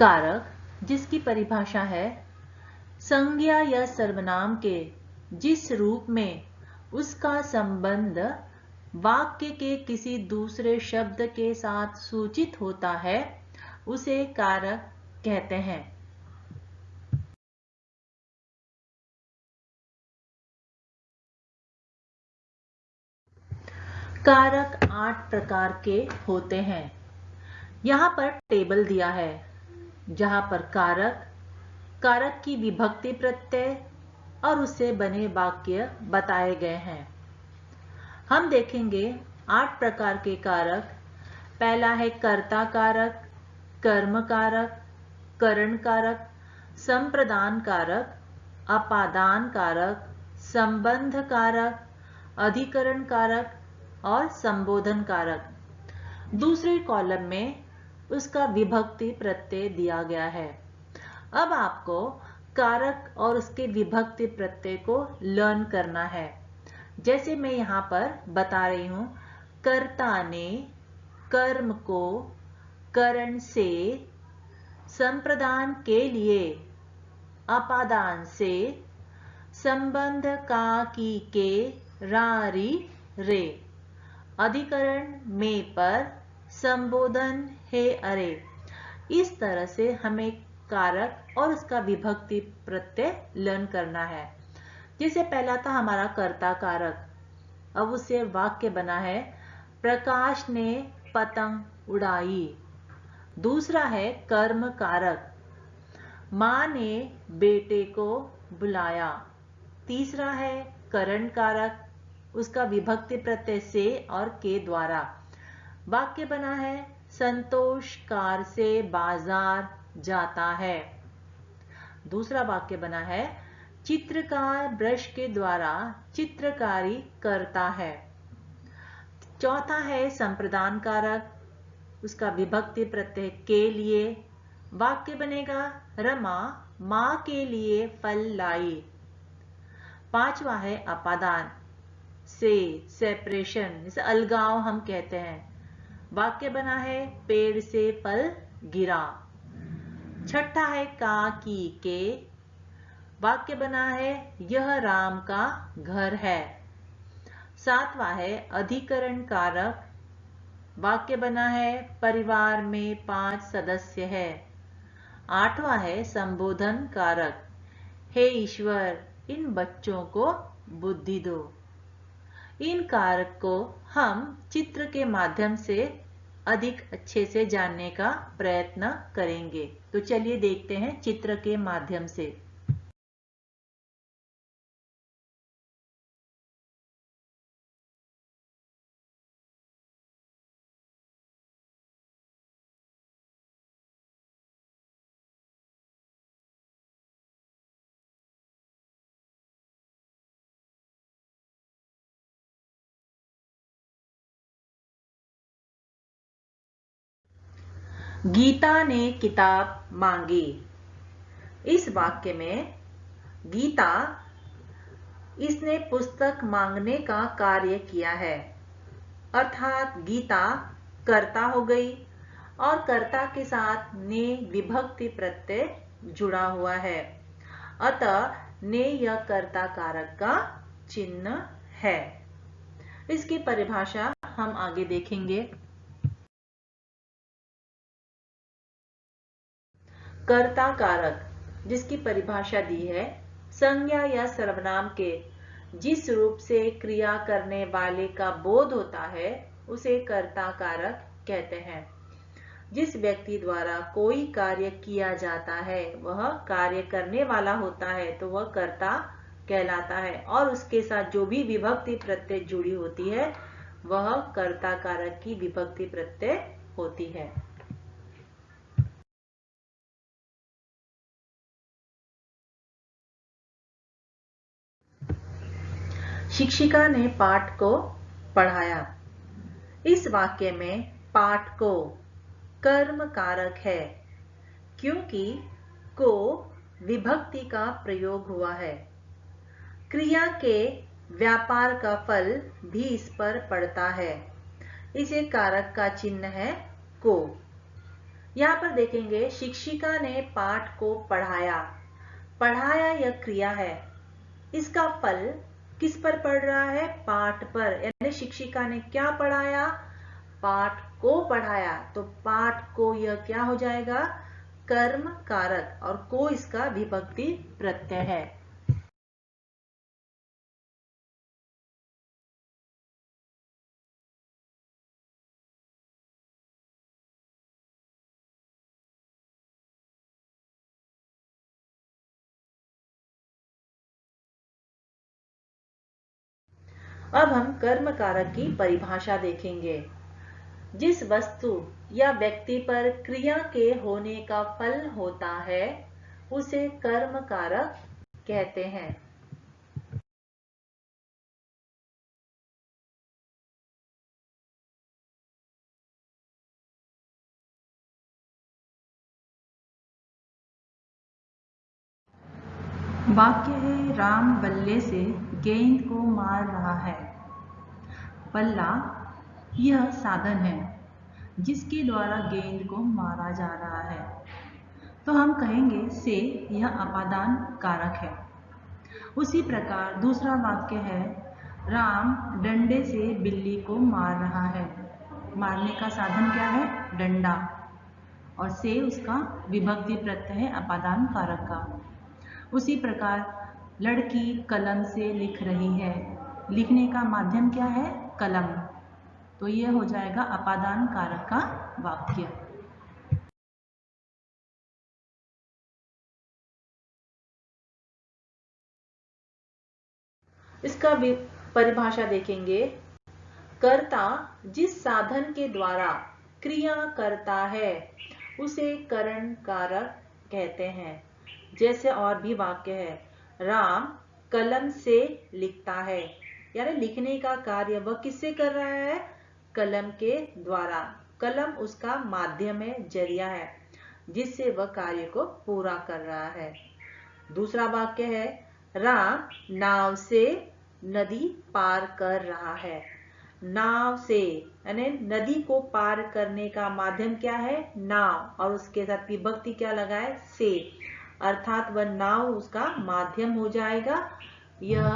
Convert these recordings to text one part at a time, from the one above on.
कारक जिसकी परिभाषा है संज्ञा या सर्वनाम के जिस रूप में उसका संबंध वाक्य के किसी दूसरे शब्द के साथ सूचित होता है उसे कारक कहते हैं। कारक 8 प्रकार के होते हैं। यहाँ पर टेबल दिया है जहाँ पर कारक, कारक की विभक्ति प्रत्यय और उससे बने वाक्य बताए गए हैं। हम देखेंगे 8 प्रकार के कारक। पहला है कर्ता कारक, कर्म कारक, करण कारक, संप्रदान कारक, अपादान कारक, संबंध कारक, अधिकरण कारक और संबोधन कारक। दूसरे कॉलम में उसका विभक्ति प्रत्यय दिया गया है। अब आपको कारक और उसके विभक्ति प्रत्यय को लर्न करना है। जैसे मैं यहाँ पर बता रही हूँ, कर्ता ने कर्म को करण से, संप्रदान के लिए अपादान से, संबंध का की के रारी रे, अधिकरण में पर, संबोधन हे अरे। इस तरह से हमें कारक और उसका विभक्ति प्रत्यय लर्न करना है। जैसे पहला था हमारा कर्ता कारक। अब उससे वाक्य बना है प्रकाश ने पतंग उड़ाई। दूसरा है कर्म कारक, माँ ने बेटे को बुलाया। तीसरा है करण कारक, उसका विभक्ति प्रत्यय से और के द्वारा। वाक्य बना है संतोष कार से बाजार जाता है। दूसरा वाक्य बना है चित्रकार ब्रश के द्वारा चित्रकारी करता है। चौथा है संप्रदान कारक, उसका विभक्ति प्रत्यय के लिए। वाक्य बनेगा रमा मां के लिए फल लाई। पांचवा है अपादान, से, सेपरेशन, जैसे अलगाव हम कहते हैं। वाक्य बना है पेड़ से फल गिरा। छठा है का की के। वाक्य बना है यह राम का घर है। सातवां है अधिकरण कारक। वाक्य बना है परिवार में 5 सदस्य है। आठवां है संबोधन कारक, हे ईश्वर इन बच्चों को बुद्धि दो। इन कारक को हम चित्र के माध्यम से अधिक अच्छे से जानने का प्रयत्न करेंगे। तो चलिए देखते हैं चित्र के माध्यम से। गीता ने किताब मांगी। इस वाक्य में गीता, इसने पुस्तक मांगने का कार्य किया है, अर्थात गीता कर्ता हो गई और कर्ता के साथ ने विभक्ति प्रत्यय जुड़ा हुआ है। अतः ने यह कर्ता कारक का चिन्ह है। इसकी परिभाषा हम आगे देखेंगे। कर्ता कारक जिसकी परिभाषा दी है संज्ञा या सर्वनाम के जिस रूप से क्रिया करने वाले का बोध होता है उसे कर्ता कारक कहते हैं। जिस व्यक्ति द्वारा कोई कार्य किया जाता है वह कार्य करने वाला होता है तो वह कर्ता कहलाता है, और उसके साथ जो भी विभक्ति प्रत्यय जुड़ी होती है वह कर्ता कारक की विभक्ति प्रत्यय होती है। शिक्षिका ने पाठ को पढ़ाया। इस वाक्य में पाठ को कर्म कारक है क्योंकि को विभक्ति का प्रयोग हुआ है। क्रिया के व्यापार का फल भी इस पर पड़ता है। इसे कारक का चिन्ह है को। यहाँ पर देखेंगे शिक्षिका ने पाठ को पढ़ाया। पढ़ाया यह क्रिया है, इसका फल किस पर पड़ रहा है? पाठ पर। यानी शिक्षिका ने क्या पढ़ाया? पाठ को पढ़ाया। तो पाठ को यह क्या हो जाएगा? कर्म कारक, और को इसका विभक्ति प्रत्यय है। अब हम कर्म कारक की परिभाषा देखेंगे। जिस वस्तु या व्यक्ति पर क्रिया के होने का फल होता है उसे कर्म कारक कहते हैं। वाक्य है, राम बल्ले से गेंद को मार रहा है। बल्ला यह साधन है जिसके द्वारा गेंद को मारा जा रहा है। तो हम कहेंगे से यह अपादान कारक है। उसी प्रकार दूसरा वाक्य है, राम डंडे से बिल्ली को मार रहा है। मारने का साधन क्या है? डंडा, और से उसका विभक्ति प्रत्यय है अपादान कारक का। उसी प्रकार लड़की कलम से लिख रही है। लिखने का माध्यम क्या है? कलम। तो यह हो जाएगा अपादान कारक का वाक्य। इसका परिभाषा देखेंगे। कर्ता जिस साधन के द्वारा क्रिया करता है उसे करण कारक कहते हैं। जैसे और भी वाक्य है, राम कलम से लिखता है। यानी लिखने का कार्य वह किससे कर रहा है? कलम के द्वारा। कलम उसका माध्यम है, जरिया है, जिससे वह कार्य को पूरा कर रहा है। दूसरा वाक्य है, राम नाव से नदी पार कर रहा है। नाव से यानी नदी को पार करने का माध्यम क्या है? नाव, और उसके साथ विभक्ति क्या लगाए? से, अर्थात वह नाव उसका माध्यम हो जाएगा। यह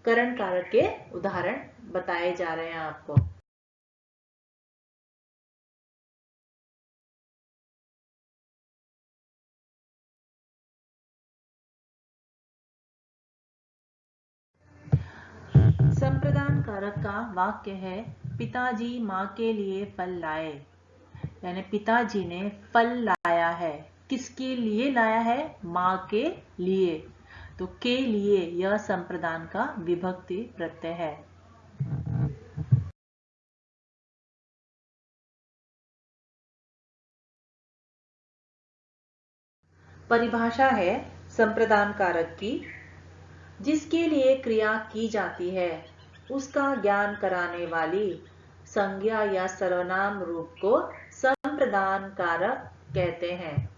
करण कारक के उदाहरण बताए जा रहे हैं आपको। संप्रदान कारक का वाक्य है, पिताजी माँ के लिए फल लाए। यानी पिताजी ने फल लाया है। किसके लिए लाया है? माँ के लिए। तो के लिए यह संप्रदान का विभक्ति प्रत्यय है। परिभाषा है संप्रदान कारक की, जिसके लिए क्रिया की जाती है उसका ज्ञान कराने वाली संज्ञा या सर्वनाम रूप को संप्रदान कारक कहते हैं।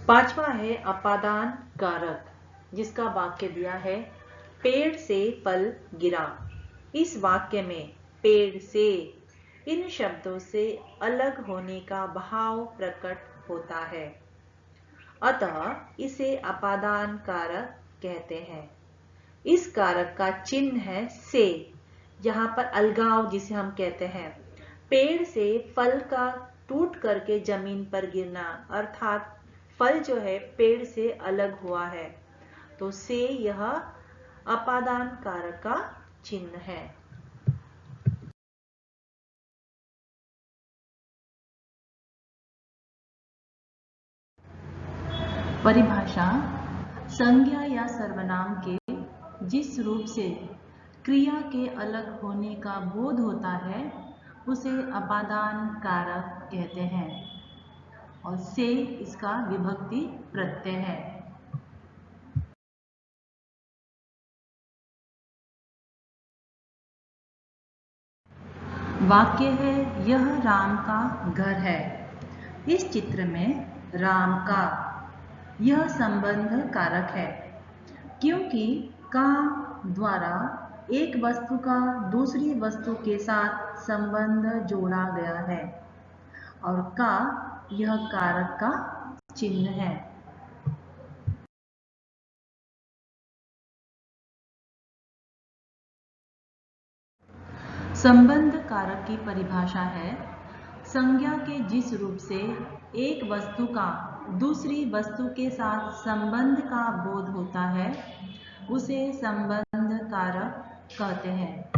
पांचवा है अपादान कारक, जिसका वाक्य दिया है, पेड़ से फल गिरा। इस वाक्य में पेड़ से इन शब्दों से अलग होने का भाव प्रकट होता है, अतः इसे अपादान कारक कहते हैं। इस कारक का चिन्ह है से, यहाँ पर अलगाव जिसे हम कहते हैं। पेड़ से फल का टूट करके जमीन पर गिरना, अर्थात फल जो है पेड़ से अलग हुआ है, तो से यह अपादान कारक का चिन्ह है। परिभाषा, संज्ञा या सर्वनाम के जिस रूप से क्रिया के अलग होने का बोध होता है उसे अपादान कारक कहते हैं, और से इसका विभक्ति प्रत्यय है। वाक्य है, यह राम का घर है। इस चित्र में राम का। यह संबंध कारक है क्योंकि का द्वारा एक वस्तु का दूसरी वस्तु के साथ संबंध जोड़ा गया है और का यह कारक का चिन्ह है। संबंध कारक की परिभाषा है संज्ञा के जिस रूप से एक वस्तु का दूसरी वस्तु के साथ संबंध का बोध होता है उसे संबंध कारक कहते हैं।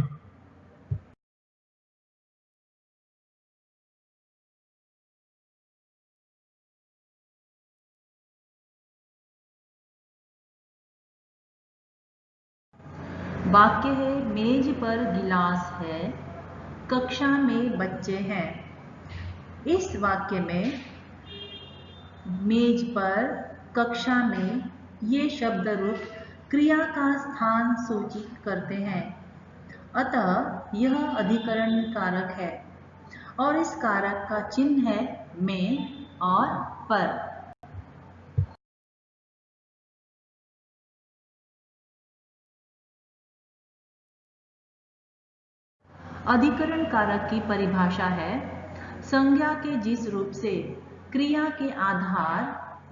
वाक्य है मेज पर गिलास है, कक्षा में बच्चे हैं। इस वाक्य में मेज पर, कक्षा में ये शब्द रूप क्रिया का स्थान सूचित करते हैं, अतः यह अधिकरण कारक है और इस कारक का चिन्ह है में और पर। अधिकरण कारक की परिभाषा है संज्ञा के जिस रूप से क्रिया के आधार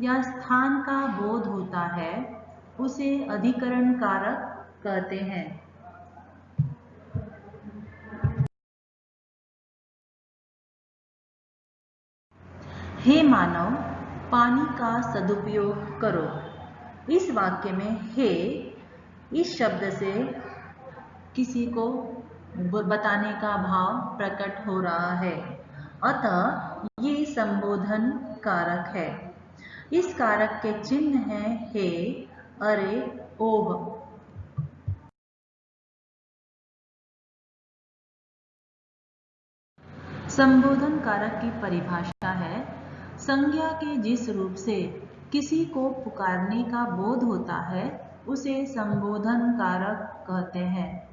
या स्थान का बोध होता है उसे अधिकरण कारक कहते हैं। हे मानव, पानी का सदुपयोग करो। इस वाक्य में हे इस शब्द से किसी को बताने का भाव प्रकट हो रहा है, अतः ये संबोधन कारक है। इस कारक के चिन्ह हैं हे, अरे, ओह। संबोधन कारक की परिभाषा है संज्ञा के जिस रूप से किसी को पुकारने का बोध होता है उसे संबोधन कारक कहते हैं।